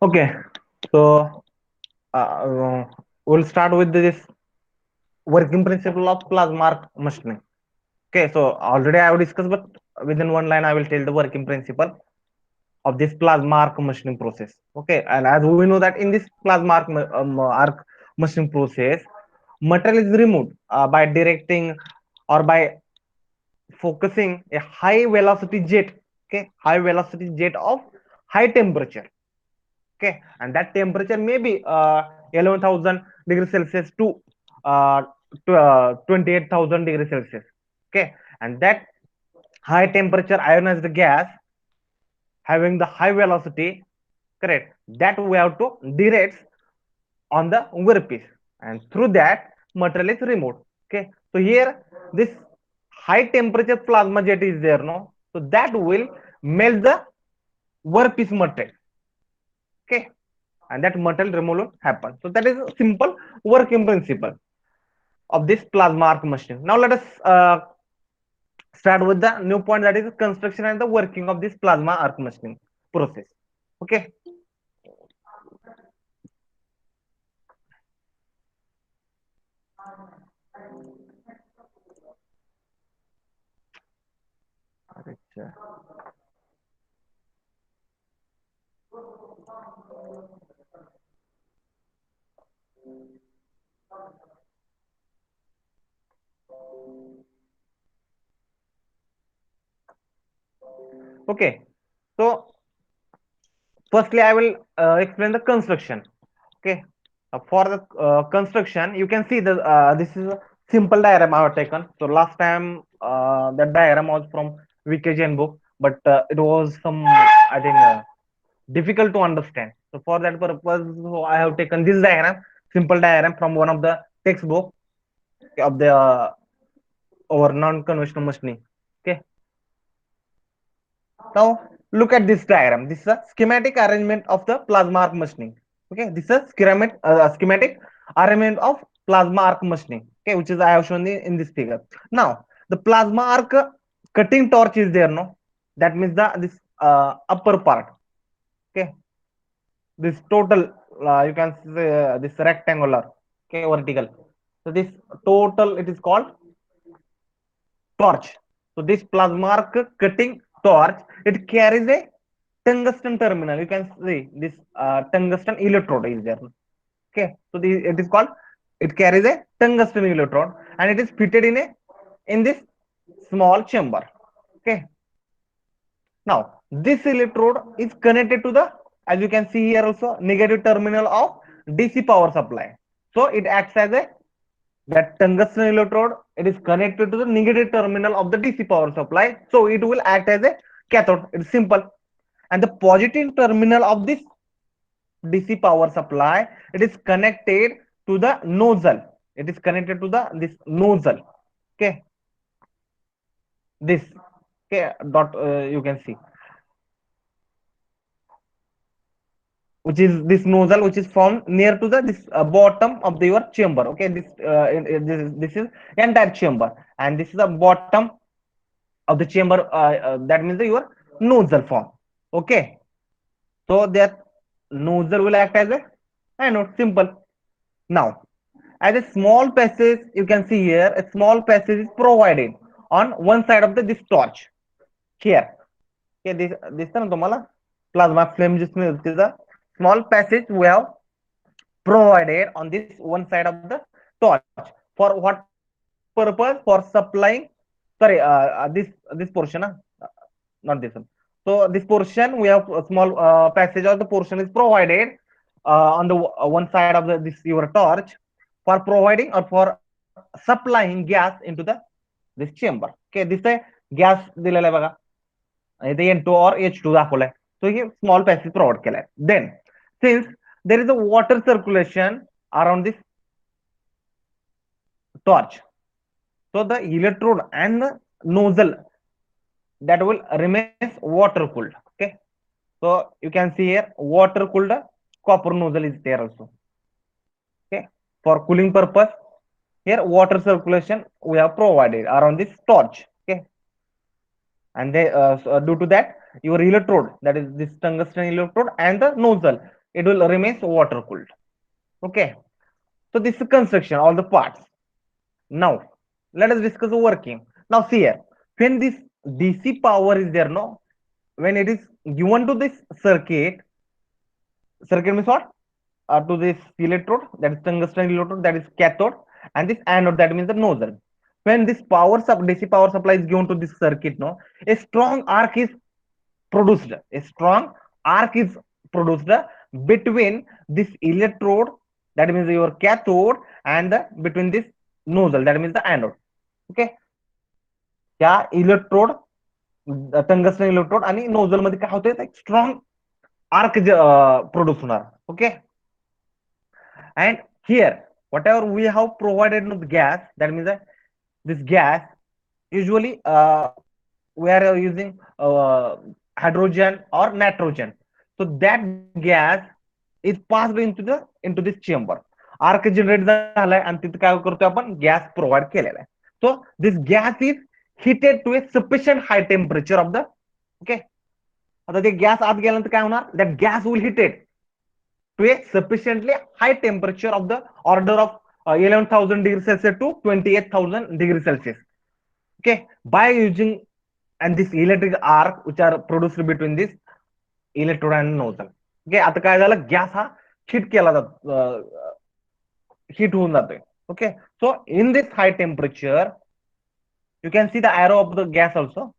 Okay, so we'll start with this working principle of plasma arc machining. Okay, so already I have discussed, but within one line I will tell the working principle of this plasma arc machining process. Okay, and as we know that in this plasma arc machining process, material is removed by directing or by focusing a high velocity jet. Okay, high velocity jet of high temperature. Okay, and that temperature may be 11,000 degrees Celsius uh, to 28,000 degrees Celsius. Okay, and that high temperature ionized gas having the high velocity, correct, that we have to direct on the workpiece, and through that material is removed. Okay, so here this high temperature plasma jet is there, no, so that will melt the workpiece material. Okay, and that material removal happens. So that is a simple working principle of this plasma arc machine. Now let us start with the new point, that is construction and the working of this plasma arc machining process. Okay. Okay, so firstly I will explain the construction. Okay, for the construction you can see the this is a simple diagram I have taken. So last time that diagram was from VKGN book, but it was some, I think, difficult to understand. So for that purpose, so I have taken this diagram, simple diagram from one of the textbook of the our non-conventional machining. Okay, now look at this diagram. This is a schematic arrangement of the plasma arc machining. Okay, this is a schematic arrangement of plasma arc machining. Okay, which is I have shown in this figure. Now the plasma arc cutting torch is there, no? That means the this upper part. Okay, this total you can say this rectangular, okay, vertical. So this total it is called torch. So this plasma arc cutting torch, it carries a tungsten terminal. You can see this tungsten electrode is there. Okay, so it is called, it carries a tungsten electrode and it is fitted in this small chamber. Okay, now this electrode is connected to the, as you can see here also, negative terminal of DC power supply. So it acts as a, that tungsten electrode, it is connected to the negative terminal of the DC power supply, so it will act as a cathode. It's simple. And the positive terminal of this DC power supply, it is connected to the nozzle. It is connected to the this nozzle. Okay, this, okay, dot you can see, which is this nozzle, which is found near to the this bottom of the, your chamber. Okay, this is entire chamber, and this is the bottom of the chamber, that means your nozzle form. Okay, so that nozzle will act as a anode. Simple. Now as a small passage, you can see here a small passage is provided on one side of the this torch here. Okay, this दिसतं ना तुम्हाला plasma flame जिसमें होती, small passage we have provided on this one side of the torch. For what purpose? For supplying, sorry, this portion, not this one. So this portion we have a small passage, or the portion is provided on the one side of the this your torch, for providing or for supplying gas into the this chamber. Okay, this is gas दिलेला आहे बघा, इथे N2 or H2 दाखवलाय. So हे small passage provide केलाय. Then since there is a water circulation around this torch, so the electrode and the nozzle, that will remains water cooled. Okay, so you can see here water cooled copper nozzle is there also. Okay, for cooling purpose, here water circulation we have provided around this torch. Okay, and they due to that your electrode, that is this tungsten electrode and the nozzle, it will remain water cooled. Okay, so this is construction, all the parts. Now let us discuss the working. Now see here, when this DC power is there, no, when it is given to this circuit means what? To this electrode, that is tungsten electrode, that is cathode, and this anode, that means the nozzle. When this DC power supply is given to this circuit, no, a strong arc is produced. A strong arc is produced between this electrode, that means your cathode, and between this nozzle, that means the anode. Okay, त्या electrode tungsten electrode आणि nozzle मध्ये काय होते, एक strong arc produce होणार. Okay, and here whatever we have provided with gas, that means that this gas usually we are using hydrogen or nitrogen. So that gas is passed into this chamber. Arc generate झालाय आणि तिथे काय करतोय आपण, gas provide केलेला आहे. So this gas is heated to a sufficient high temperature of the, okay, आता ते गॅस आत गेल्यानंतर काय होणार, that gas will heated to a sufficiently high temperature of the order of 11,000 degrees Celsius to 28,000 degrees Celsius. Okay, by using and this electric arc which are produced between this electrode and nozzle. Okay, आता काय झालं, gas हा heat केला जातो, heat होऊन जातोय. Okay, so in this high temperature you can see the arrow of the gas also.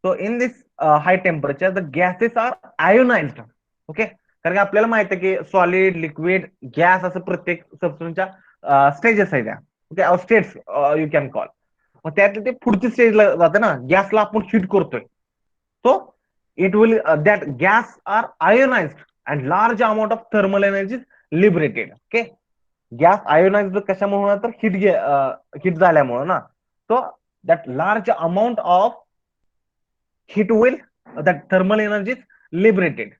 So in this high temperature the gases are ionized. Okay, कारण की आपल्याला माहित आहे की सॉलिड, लिक्विड, गॅस असं प्रत्येक सबस्टन्सच्या स्टेजेस आहेत. Okay, states you can call. मग त्यातले ते पुढच्या स्टेजला जाते ना, गॅसला आपण हीट करतोय. सो it will that gas are ionized and large amount of thermal energy is liberated. Okay, gas ionised कशामुळे होणार, तर हीट झाल्यामुळे ना. So that large amount of heat will that thermal energy is liberated,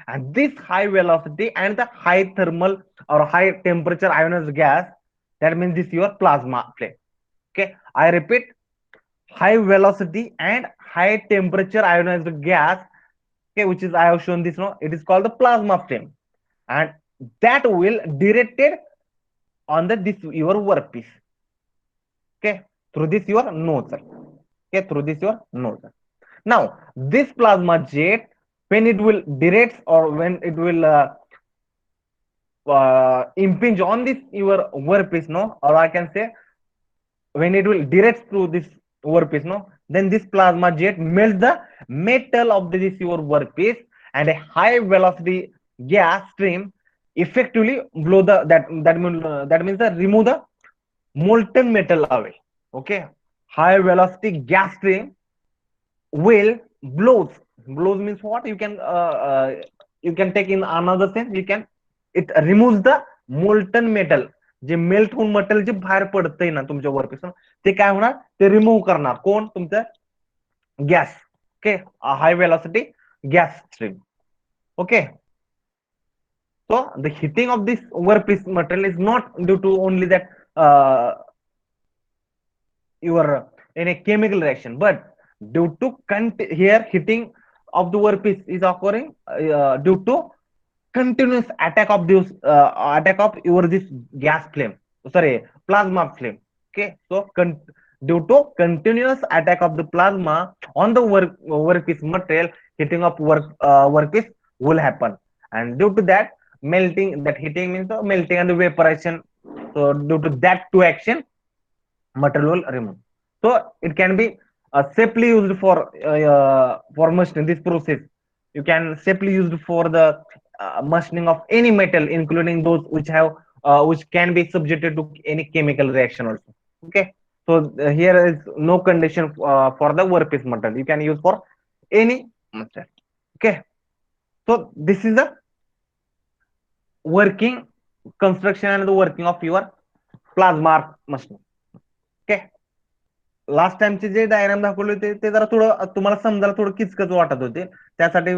and this high velocity and the high thermal or high temperature ionized gas, that means this your plasma flame. Okay, I repeat, high velocity and high temperature ionized gas, okay, which is I have shown this, no, it is called the plasma flame, and that will directed on this your workpiece. Okay, through this your nozzle. Okay, through this your nozzle. Now this plasma jet, when it will direct or when it will impinge on this your workpiece, no, or I can say when it will direct through this workpiece, no, then this plasma jet melts the metal of this your workpiece, and a high velocity gas stream effectively blow that means remove the molten metal away. Okay, high velocity gas stream will blows means what, you can take in another sense, you can, it removes the molten metal. J melt होऊन material जे बाहेर पडतंय ना तुमच्या workpiece, ते काय होणार, ते remove करणार कोण, तुमचं gas. Okay, hi velocity gas stream. Okay, so the heating of this workpiece material is not due to only that your in a chemical reaction, but due to here heating of the workpiece is occurring due to continuous attack of this attack of your this gas flame, sorry, plasma flame. Okay, so due to continuous attack of the plasma on the workpiece material, heating of workpiece will happen, and due to that melting, that heating means the melting and the vaporization. So due to that two action, material will remove. So it can be safely used for machining. This process you can safely used for the machining of any metal, including those which can be subjected to any chemical reaction also. Okay, so here is no condition for the workpiece material. You can use for any material. Okay, so this is the working construction and the working of your plasma machining. Okay, last टाइमचे जे diagram दाखवले होते ते जरा थोडं तुम्हाला समजायला थोडं किचकच वाटत होते, त्यासाठी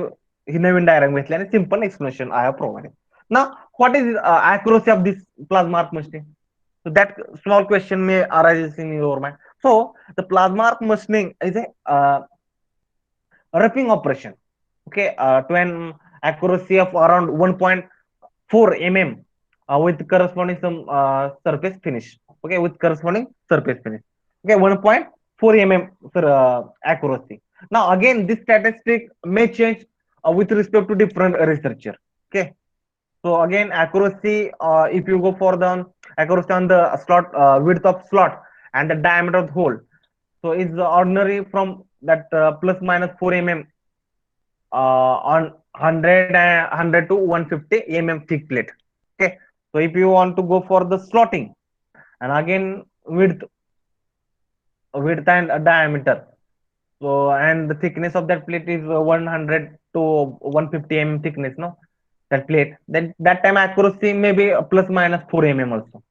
ही नवीन डायग्राम घेतली आणि simple explanation I have provided. ना what is accuracy of this plasma arc machining? So that small question may arise in your mind. So the plasma arc machining is a roughing operation, okay, to an accuracy of around 1. 4 mm with corresponding some surface finish. Okay, with corresponding surface finish. Okay, 1.4 mm accuracy. Now again, this statistic may change with respect to different researcher. Okay, so again, accuracy, if you go for the accuracy on the slot, width of slot and the diameter of the hole, so it's ordinary from that plus minus 4 mm on 100 to 150 mm thick plate. Okay, so if you want to go for the slotting, and again width and diameter, so and the thickness of that plate is 100 to 150 mm thickness, no, that plate, then that time accuracy may be plus minus 4 mm also.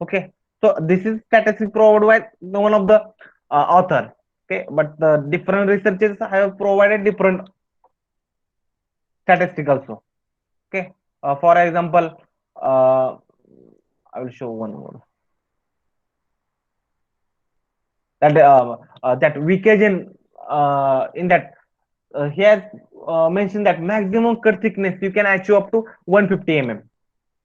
Okay, so this is statistic provided by one of the author. Okay, but the different researchers have provided different statistic also. Okay, for example, uh, I will show one more, that that Wikigen in that he has mentioned that maximum cut thickness you can achieve up to 150 mm.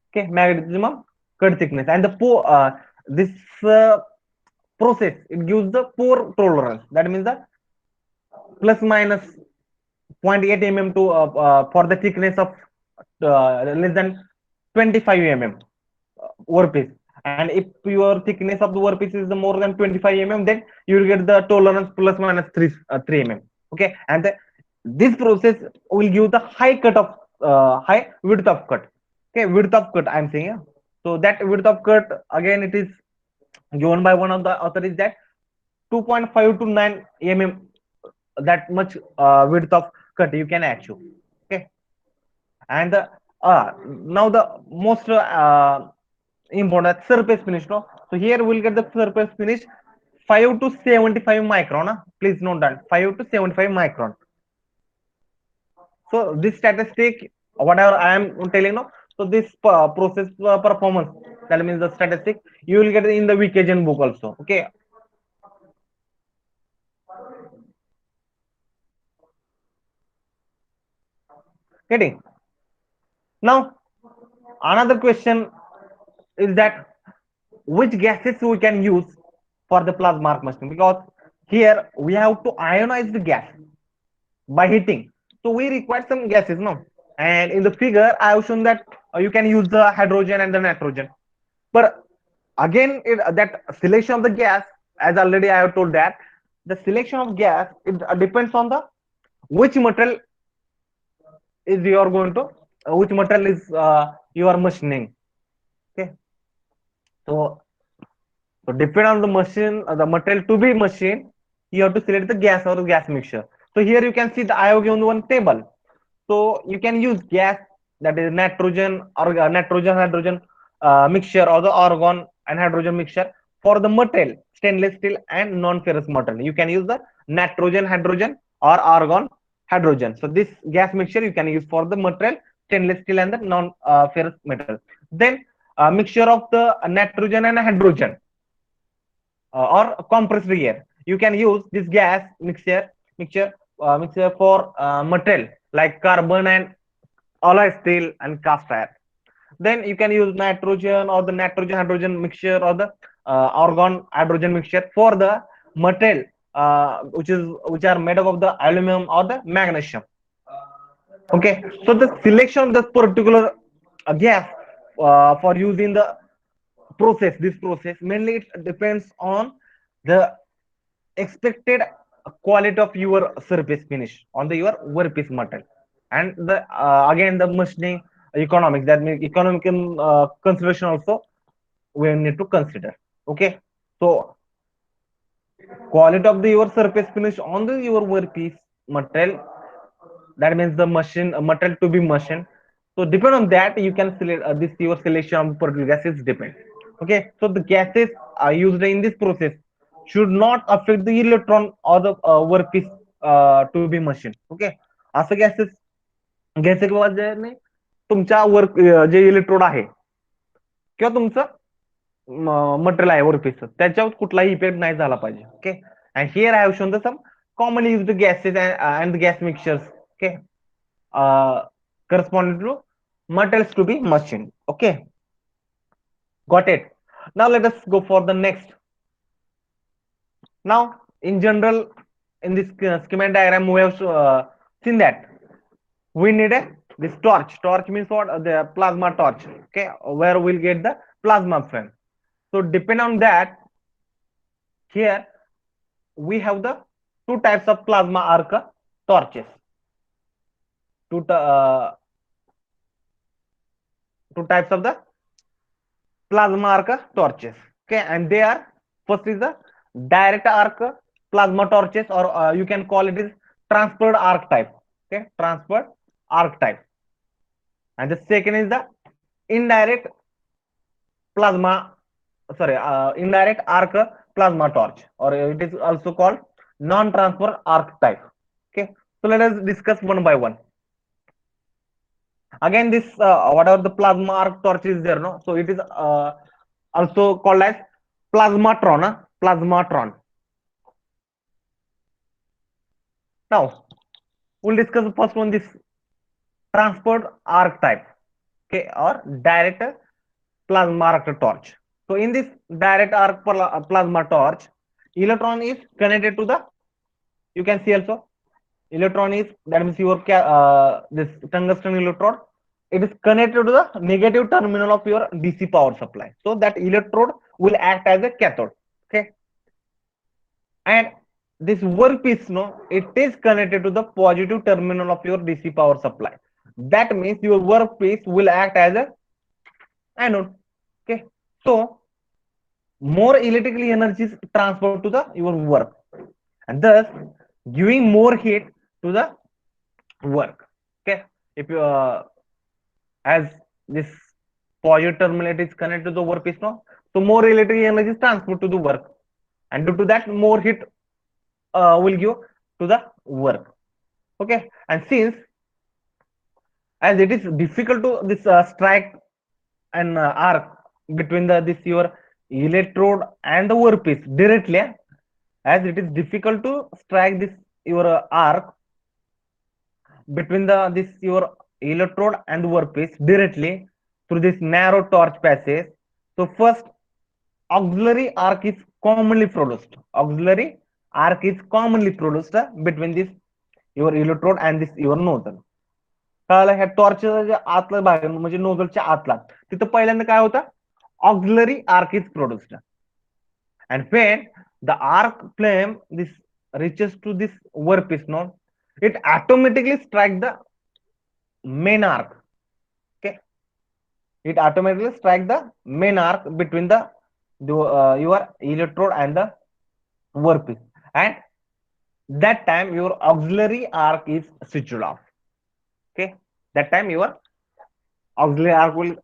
Okay, maximum cut thickness, and the this uh, process, it gives the pore tolerance. That means the plus minus 0.8 mm to for the thickness of less than 25 mm workpiece. And if your thickness of the workpiece is more than 25 mm, then you will get the tolerance plus minus 3 mm. Okay, and this process will give the high cut of high width of cut. Okay, width of cut I'm saying, yeah. So that width of cut, again, it is given by one of the author, is that 2.5 to 9 mm, that much width of cut you can achieve. Okay, and now the most important surface finish, no. So here we'll get the surface finish 5 to 75 micron, please note that 5 to 75 micron. So this statistic, whatever I am telling, no, so this process performance, that means the statistic, you will get in the Wikigen book also. Okay, getting. Now another question is that which gases we can use for the plasma arc machine, because here we have to ionize the gas by heating, so we require some gases, no. And in the figure I have shown that you can use the hydrogen and the nitrogen, but again that selection of the gas, as already I have told, that the selection of gas, it depends on the which material is you are going to which material is you are machining. Okay, so so depend on the machine, the material to be machined, you have to select the gas or the gas mixture. So here you can see that I have given one table. So you can use gas, that is nitrogen or nitrogen hydrogen mixture, or the argon and hydrogen mixture for the material stainless steel and non-ferrous material. You can use the nitrogen hydrogen or argon hydrogen. So this gas mixture you can use for the material stainless steel and the non-ferrous metal. Then mixture of the nitrogen and hydrogen or compressed air. You can use this gas mixture for material like carbon and alloy steel and cast iron. Then you can use nitrogen or the nitrogen hydrogen mixture or the argon hydrogen mixture for the material which are made up of the aluminum or the magnesium. Okay, so the selection of this particular gas for using the this process, mainly it depends on the expected quality of your surface finish on the your workpiece material, and the again the machining economics, that means economical consideration also we need to consider. Okay, so quality of the your surface finish on the your workpiece material, that means the machine material to be machined, so depend on that you can select this your selection of particular gases depend. Okay, so the gases are used in this process should not affect the electron or the workpiece to be machined. Okay, असं gases घ्यायचं किंवा ज्याने तुमच्या work जे electrode आहे किंवा तुमचं material आहे workpiece, त्याच्यावर कुठलाही इफेक्ट नाही झाला पाहिजे. Okay, and here I have shown the some commonly used gases and the gas mixtures. Okay, corresponding to materials to be machined. Okay, got it. Now let us go for the next. Now, in general, in this schematic diagram, we have seen that we need a this torch. Torch means what? The plasma torch. Okay, where we'll get the plasma frame. So depend on that, here we have the two types of plasma arc torches. Two two types of the plasma arc torches. Okay, and they are, first is the direct arc plasma torches, or you can call it is transferred arc type. Okay, transferred arc type. And the second is the indirect plasma, sorry, indirect arc plasma torch, or it is also called non-transfer arc type. Okay, so let us discuss one by one. Again, this whatever the plasma arc torch is there, no, so it is also called as plasmatron. Plasmatron. Now we'll discuss the first one, this transferred arc type. Okay, or direct plasma arc torch. So in this direct arc plasma torch, electron is connected to the, you can see also, electron is, that means your this tungsten electrode, it is connected to the negative terminal of your DC power supply. So that electrode will act as a cathode. Okay, and this workpiece, no, it is connected to the positive terminal of your DC power supply. That means your workpiece will act as a anode. Okay, so more electrical energy is transferred to the your work, and thus giving more heat to the work. Okay, if you as this positive terminal is connected to the workpiece, no, so more electrical energy is transferred to the work, and due to that more heat will give to the work. Okay, and since as it is difficult to this strike an arc between the this your electrode and the workpiece directly, as it is difficult to strike this your arc between the this your electrode and workpiece directly through this narrow torch passage. So first, auxiliary arc is commonly produced. Auxiliary arc is commonly produced between this your electrode and this your nozzle. कळालं, ह्या टॉर्चच्या आतला भाग म्हणजे नोझलच्या आतला, तिथं पहिल्यांदा काय होतं, auxiliary arc is produced. And when the arc flame this reaches to this workpiece, no, it automatically strike the main arc. Okay, it automatically strike the main arc between the your electrode and the workpiece, and that time your auxiliary arc is switched off. Okay, that time your auxiliary arc will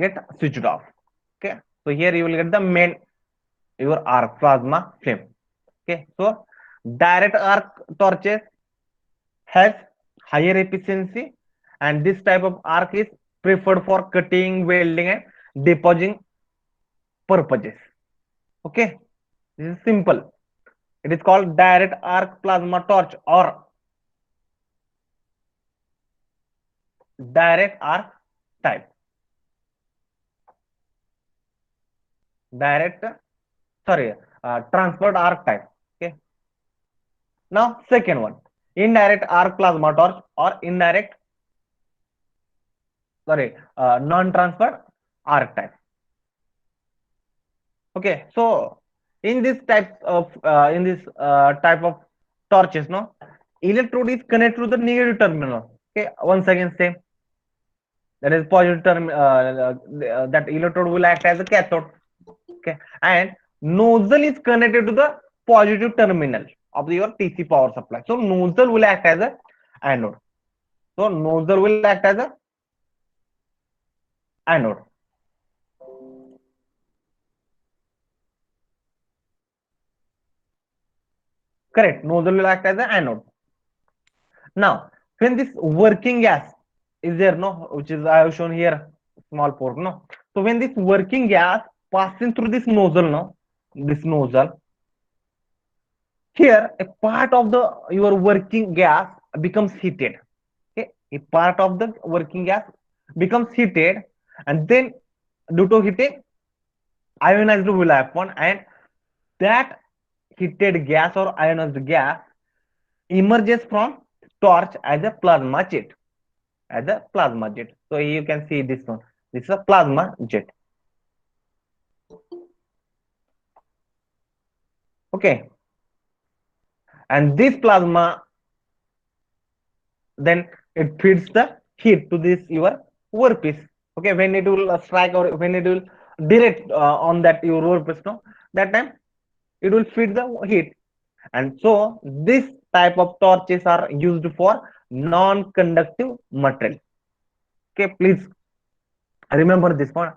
get switched off. Okay, so here you will get the main your arc plasma flame. Okay, so direct arc torches has higher efficiency, and this type of arc is preferred for cutting, welding, and depositing purposes. Okay, this is simple. It is called direct arc plasma torch or direct arc type. Direct, sorry, transferred arc type. Okay. Now second one, indirect arc plasma torch or indirect, sorry, non-transferred arc type. Okay, so in this type of type of torches, no, electrode is connected to the negative terminal. Okay, once again same, that is positive term, that electrode will act as a cathode. Okay, and nozzle is connected to the positive terminal of your TC power supply. So nozzle will act as a anode. So nozzle will act as a anode. Correct. Nozzle will act as an anode. Now, when this working gas is there, no, which is I have shown here, small port, no. So when this working gas passing through this nozzle, no, this nozzle, here a part of the your working gas becomes heated. Okay, a part of the working gas becomes heated, and then due to heating, ionized will happen, and that heated gas or ionized gas emerges from torch as a plasma jet. As a plasma jet. So you can see this one. This is a plasma jet. Okay. And this plasma, then it feeds the heat to this your workpiece. Okay, when it will strike or when it will direct on that your workpiece, no, that time it will feed the heat. And so this type of torches are used for non-conductive material. Okay, please remember this one.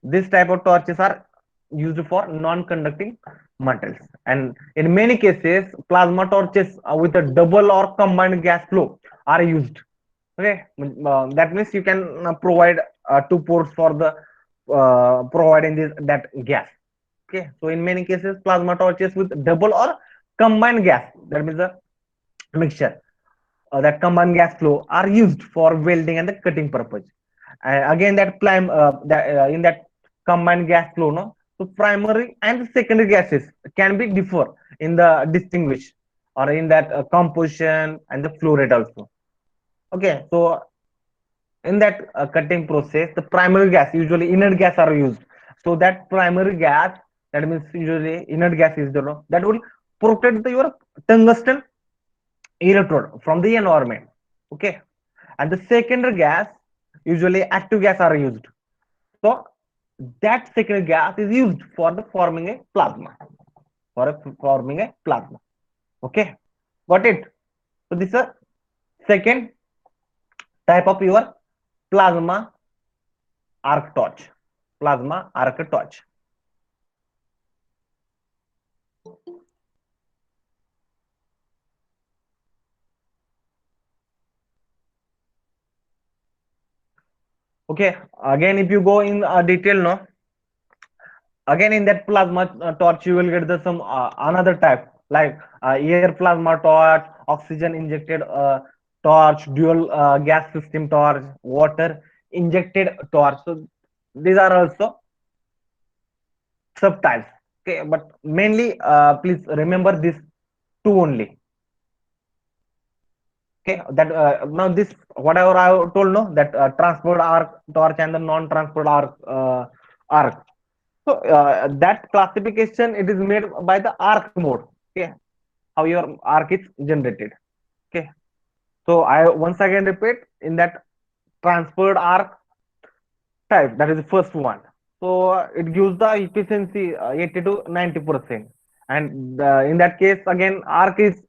This type of torches are used for non-conducting materials. And in many cases, plasma torches with a double or combined gas flow are used. Okay, that means you can provide two ports for the providing this that gas. Okay, so in many cases, plasma torches with double or combined gas, that means a mixture, that combined gas flow are used for welding and the cutting purpose. And again, in that combined gas flow, no, so primary and secondary gases can be differ in the distinguish or in that composition and the flow rate also. Okay, so in that cutting process, the primary gas, usually inert gas are used. So that primary gas, that means usually inert gas is the that will protect your tungsten electrode from the environment. Okay, and the secondary gas, usually active gas are used. So that secondary gas is used for the forming a plasma, forming a plasma. Okay, got it? So this is a second type of your plasma arc torch. Plasma arc torch. Okay, again, if you go in detail, no, again in that plasma torch you will get the some another type like air plasma torch, oxygen injected torch, dual gas system torch, water injected torch. So these are also subtypes. Okay, but mainly please remember this two only. Okay, that now this whatever I told, no, that transport arc torch and the non-transport arc. So that classification it is made by the arc mode. Okay, how your arc is generated. Okay, so I once again repeat, in that transferred arc type, that is the first one. So it gives the efficiency 80 to 90%, and in that case again arc is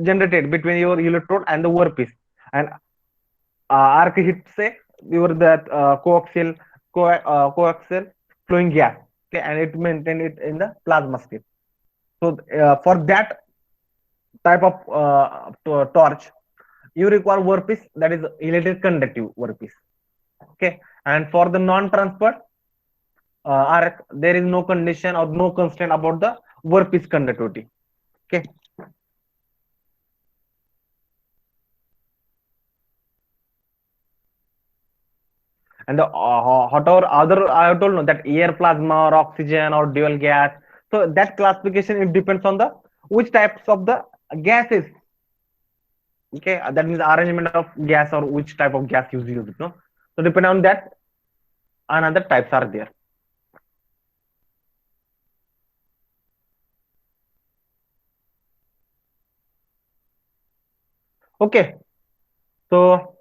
generated between your electrode and the workpiece, and arc hits say your that coaxial flowing gas. Okay, and it maintain it in the plasma state. So for that type of torch, you require workpiece that is electric conductive workpiece. Okay, and for the non-transport arc, there is no condition or no constraint about the workpiece conductivity. Okay, and the whatever other I have told, no, that air plasma or oxygen or dual gas. So that classification it depends on the which types of the gases. Okay, that means arrangement of gas or which type of gas you use. No, so depending on that, another types are there. Okay, so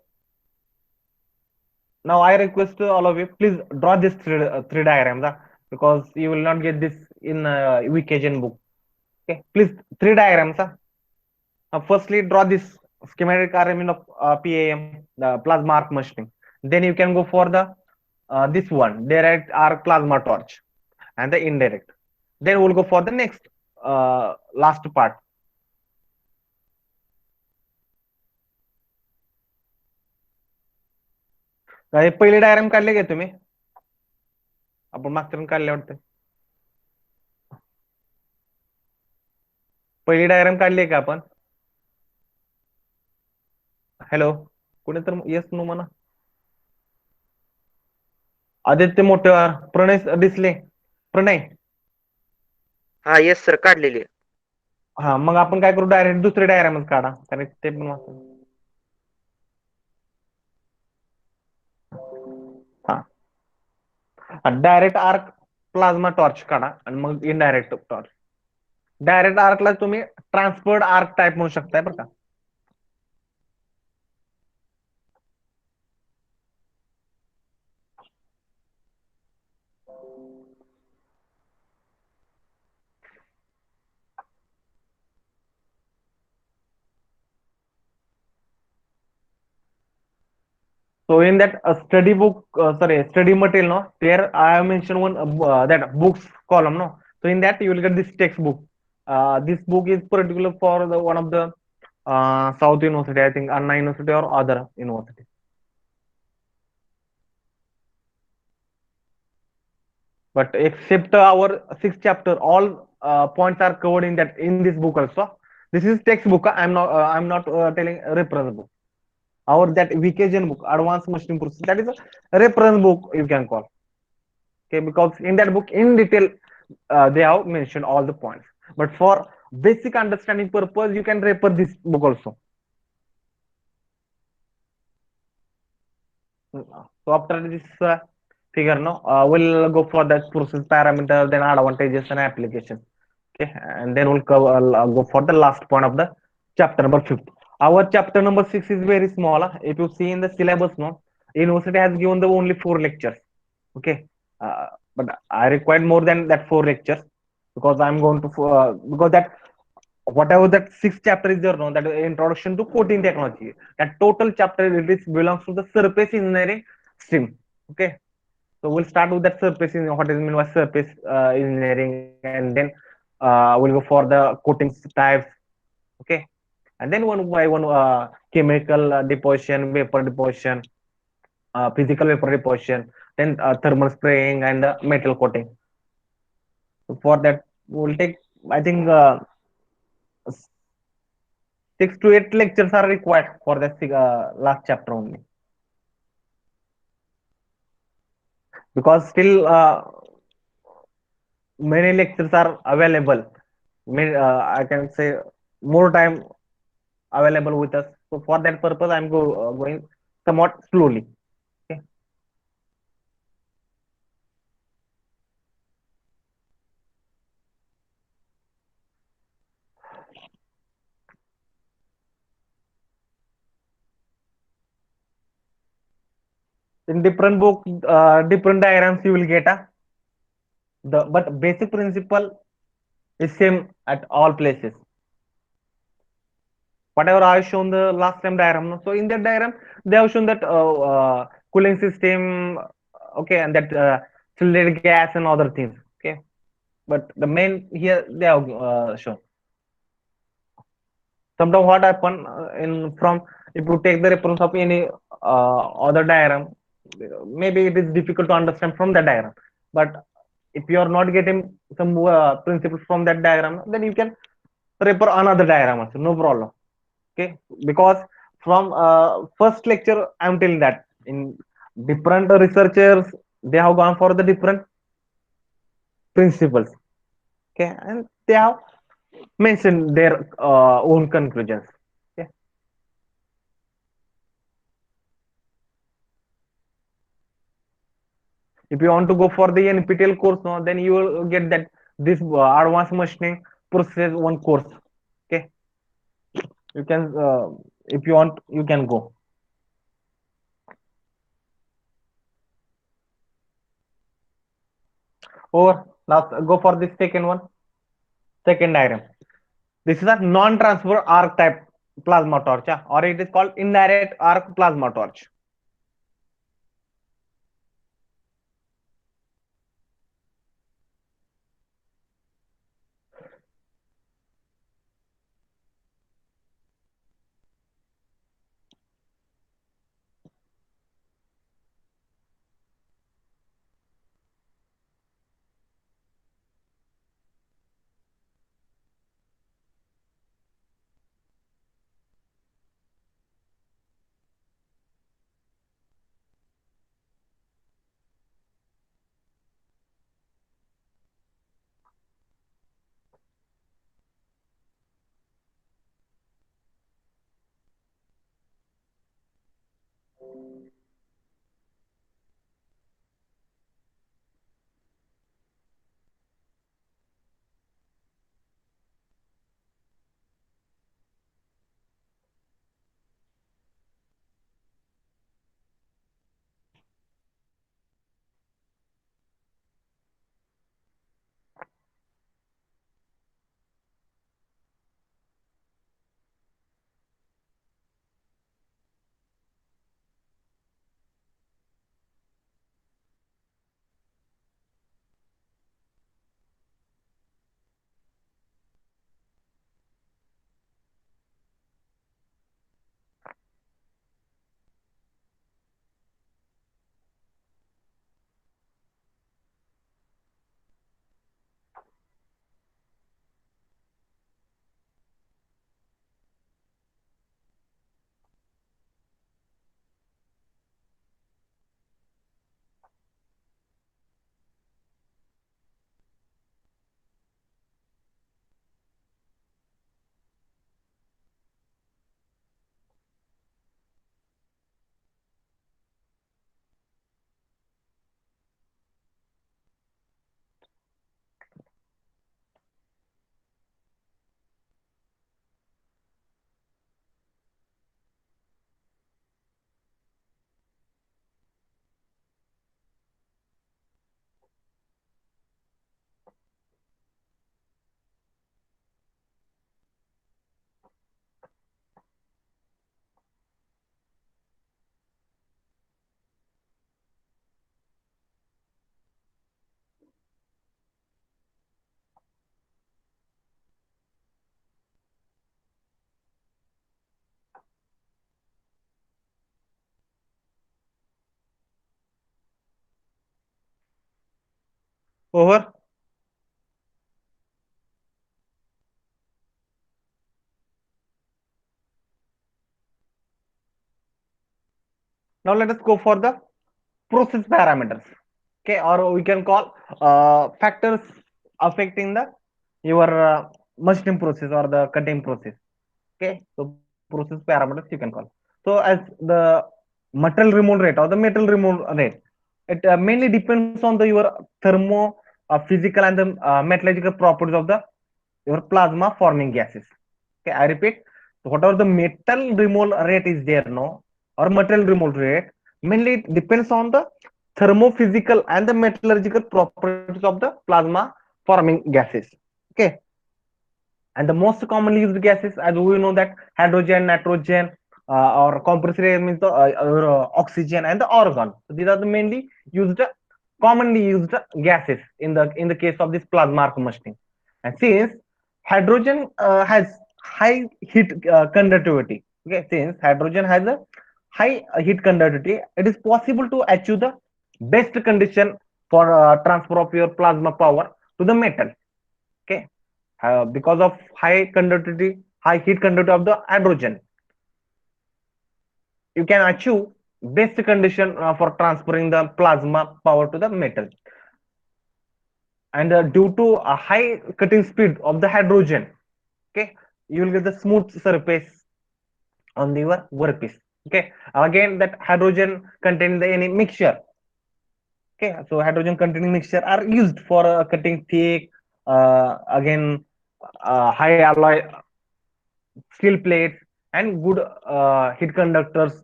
now I request all of you, please draw this three diagrams, because you will not get this in week book. Okay, please three diagrams. Firstly, draw this schematic arrangement of PAM, the plasma arc machining. Then you can go for the this one, direct arc plasma torch, and the indirect. Then we'll go for the next last part. पहिले diagram काढले का तुम्ही? आपण मागच्या काढले वाटतं. पहिली diagram काढली का आपण? हॅलो, कोणी तर येस नो म्हणा. आदित्य मोठेवार, प्रणय दिसले, प्रणय. हा येस सर काढलेली आहे. हा, मग आपण काय करू, डायरेक्ट दुसरे डायग्रामच काढा, कारण ते पण हा, डायरेक्ट आर्क प्लाझ्मा टॉर्च काढा आणि मग इनडायरेक्ट टॉर्च. डायरेक्ट आर्कला तुम्ही ट्रान्सफर्ड आर्क टाईप म्हणू शकताय बरं का. So in that study book, sorry, study material, no, there I have mentioned one that books column, no. So in that you will get this textbook. This book is particular for the one of the South University, I think, Anna University or other university. But except our sixth chapter, all points are covered in that in this book also. This is textbook. I'm not telling reference book. Our that vacation book, advanced machine process, that is a reference book you can call. Okay, because in that book in detail they have mentioned all the points, but for basic understanding purpose you can refer this book also. So after this figure, no, we'll go for that process parameter, then advantages and applications. Okay, and then we'll cover, go for the last point of the chapter number 5. Our chapter number 6 is very small. If you see in the syllabus, no, university has given the only 4 lectures. Okay, uh, but I required more than that 4 lectures, because I'm going to because that whatever that sixth chapter is there, no, that is introduction to coating technology, that total chapter it is belongs to the surface engineering stream. Okay, so we'll start with that surface engineering, what is mean by surface engineering, and then we'll go for the coatings types. Okay, and then one by one chemical deposition, vapor deposition, physical vapor deposition, then thermal spraying and metal coating. So for that we'll take, I think, 6 to 8 lectures are required for the last chapter only, because still many lectures are available. I can say more time available with us. So for that purpose, I'm going somewhat slowly. Okay. In different book, different diagrams you will get. The but basic principle is same at all places. Whatever I shown the last time diagram. No? So in that diagram, they have shown that cooling system, okay, and that cylinder gas and other things. Okay, but the main here they have shown. Sometimes what happen in from, if you take the reference of any other diagram, maybe it is difficult to understand from the diagram. But if you are not getting some principles from that diagram, then you can refer another diagram also, no problem. Okay, because from first lecture I'm telling that in different researchers they have gone for the different principles. Okay, and they have mentioned their own conclusions. Okay, if you want to go for the NPTEL course, no, then you will get that this advanced machining process one course. Okay, you can if you want you can go, or last go for the second one, second diagram. This is a non-transfer arc type plasma torch, or it is called indirect arc plasma torch. Over. Now let us go for the process parameters. Okay, or we can call factors affecting the your machining process or the cutting process. Okay, so process parameters you can call. So as the material removal rate or the metal removal rate, it mainly depends on the your thermo physical and the metallurgical properties of the your plasma forming gases. Okay, I repeat, so whatever the metal removal rate is there no, or material removal rate, mainly it depends on the thermophysical and the metallurgical properties of the plasma forming gases. Okay, and the most commonly used gases, as we know, that hydrogen, nitrogen, or compressed air means the oxygen and the argon. So these are the mainly used, commonly used gases in the case of this plasma arc machining. And since hydrogen has high heat conductivity, okay, since hydrogen has a high heat conductivity, it is possible to achieve the best condition for transfer of your plasma power to the metal. Okay, because of high conductivity, high heat conductivity of the hydrogen, you can achieve best condition for transferring the plasma power to the metal. And due to a high cutting speed of the hydrogen, okay, you will get the smooth surface on your workpiece. Okay, again that hydrogen contain the any mixture. Okay, so hydrogen containing mixture are used for cutting thick, again high alloy steel plates and good heat conductors.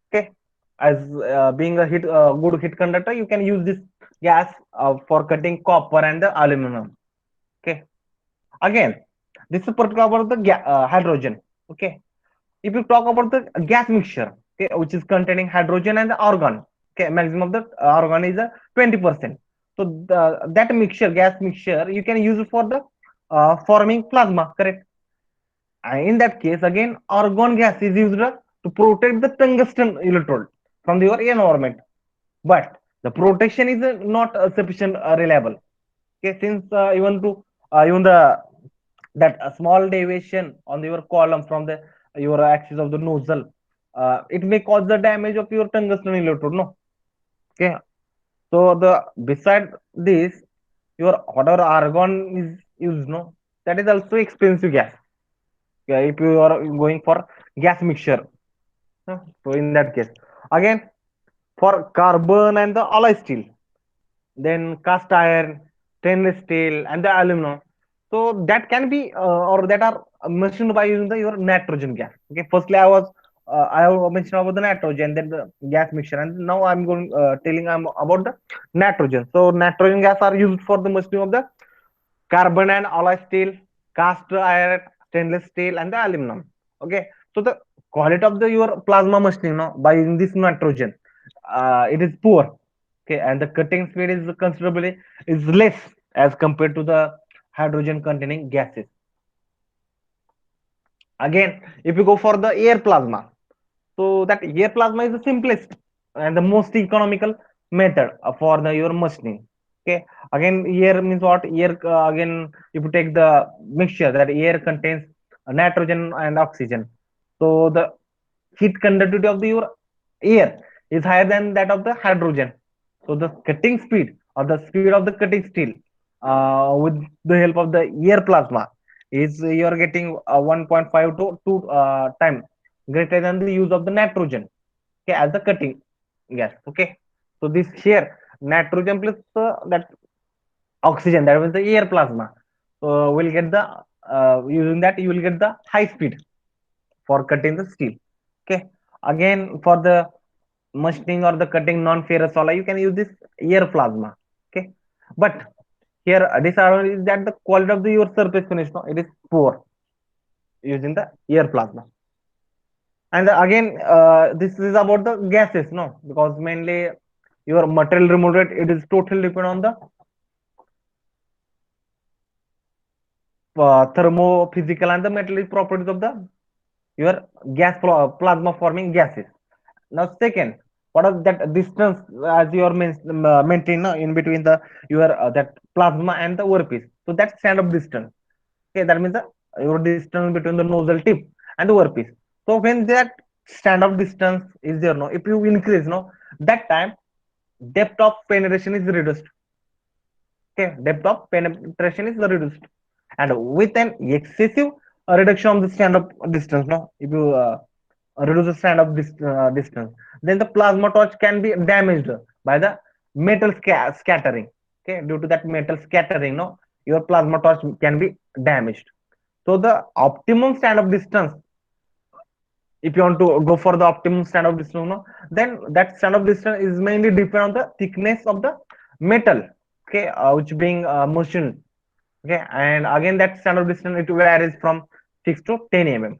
Okay, as being a heat good heat conductor, you can use this gas for cutting copper and the aluminum. Okay, again this is particular about the hydrogen. Okay, if you talk about the gas mixture, okay, which is containing hydrogen and the argon. Okay, maximum of the argon is 20%. So that mixture, gas mixture, you can use it for the forming plasma, correct? And in that case, again, argon gas is used to protect the tungsten electrode from your environment. But the protection is not sufficient reliable. Okay, since even the that a small deviation on your column from the your axis of the nozzle, it may cause the damage of your tungsten electrode. No, okay. So the beside this, your whatever argon is used, no, that is also expensive gas. Yeah, if you are going for gas mixture. So in that case, again for carbon and the alloy steel, then cast iron, stainless steel, and the aluminum. So that can be or that are machined by using the your nitrogen gas. Okay, firstly I have mentioned about the nitrogen, then the gas mixture, and now I'm going telling I'm about the nitrogen. So nitrogen gas are used for the machining of the carbon and alloy steel, cast iron, stainless steel, and the aluminum. Okay, so the quality of the your plasma machining now by using this nitrogen, it is poor. Okay, and the cutting speed is considerably is less as compared to the hydrogen containing gases. Again, if you go for the air plasma, so that air plasma is the simplest and the most economical method for the your machining. Okay. Again, air means what? Air again, if you take the mixture, that air contains nitrogen and oxygen. So the heat conductivity of the your air is higher than that of the hydrogen. So the cutting speed or the speed of the cutting steel with the help of the air plasma is you are getting 1.5 to 2 time greater than the use of the nitrogen, okay, as the cutting gas. Okay, so this here nitrogen plus that oxygen, that means the air plasma, so will get the using that you will get the high speed for cutting the steel. Okay, again for the machining or the cutting non-ferrous alloy, you can use this air plasma. Okay, but here disadvantage is that the quality of the your surface finish, no, it is poor using the air plasma. And again this is about the gases, no, because mainly your material removal rate, it is totally depend on the thermo physical and the metallic properties of the your gas plasma forming gases. Now second, what are that distance as you are maintaining in between the your that plasma and the workpiece. So that's standard distance. Okay, that means the your distance between the nozzle tip and the workpiece. So when that standard distance is there, no, if you increase, no, that time depth of penetration is reduced. Okay, depth of penetration is reduced, and with an excessive reduction of the standard distance, no, if you reduce the standard distance, then the plasma torch can be damaged by the metal scattering. Okay, due to that metal scattering, no, your plasma torch can be damaged. So the optimum standard distance, if you want to go for the optimum standard distance, no, then that standard distance is mainly depend on the thickness of the metal, okay, which being machined. Okay, and again that standard distance it varies from 6 to 10 mm.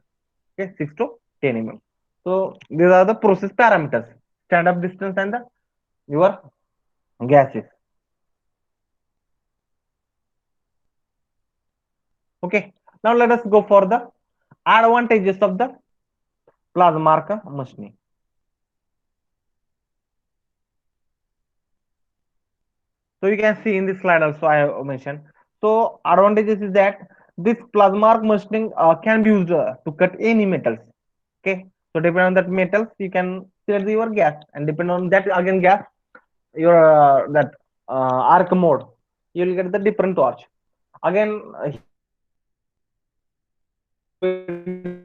Okay, 6 to 10 mm. So these are the process parameters: standard distance and the your gases. Okay, now let us go for the advantages of the plasma machining. So you can see in this slide also I have mentioned. So advantages is that this plasma machining can be used to cut any metals. Okay, so depending on that metals you can select your gas, and depending on that again gas your that arc mode, you will get the different torch. Again, here we can see the